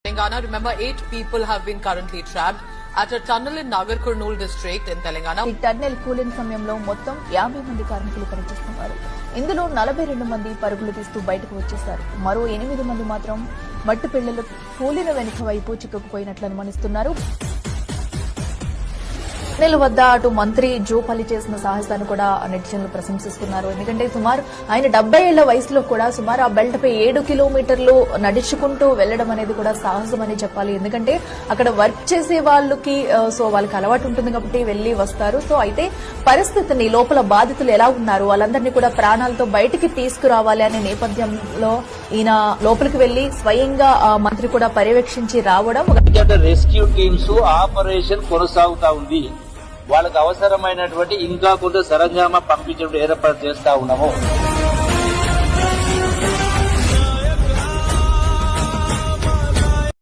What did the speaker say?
Telangana, remember 8 people have been currently trapped at a tunnel in Nagar Kurnool district in Telangana. ఈ tunnel cooling సమయంలో మొత్తం 50 మంది కార్మికులు పనిచేస్తున్నారు. ఇందులో 42 మంది పరుగులు తీస్తూ బయటకు వచ్చేశారు. మరో 8 మంది మాత్రం మట్టి పిల్లలు కూలిన వెనుక వైపు చిక్కుకుపోయినట్లు అనుమానిస్తున్నారు. టన్నెల్ వద్ద అటు మంత్రి జోపల్లి చేసిన సాహసాన్ని కూడా నెటిజన్లు ప్రశంసిస్తున్నారు. ఎందుకంటే సుమారు ఆయన 70 ఏళ్ల వయసులో కూడా సుమారు ఆ బెల్ట్ పై 7 కిలోమీటర్లు నడుచుకుంటూ వెళ్లడం అనేది కూడా సాహసం అని చెప్పాలి. ఎందుకంటే అక్కడ వర్క్ చేసే వాళ్ళకి వాళ్ళకి అలవాటు ఉంటుంది కాబట్టి వెళ్లి వస్తారు. అయితే పరిస్థితిని లోపల బాధితులు ఎలా ఉన్నారు వాళ్ళందరినీ కూడా ప్రాణాలతో బయటికి తీసుకురావాలి అనే నేపథ్యంలో ఈయన లోపలికి వెళ్లి స్వయంగా మంత్రి కూడా పర్యవేక్షించి రావడం. రెస్క్యూ టీమ్స్ ఆపరేషన్ కొనసాగుతా ఉంది. వాళ్ళకు అవసరమైనటువంటి ఇంకా కొంత సరంజామా పంపించడం ఏర్పాటు చేస్తా ఉన్నాము.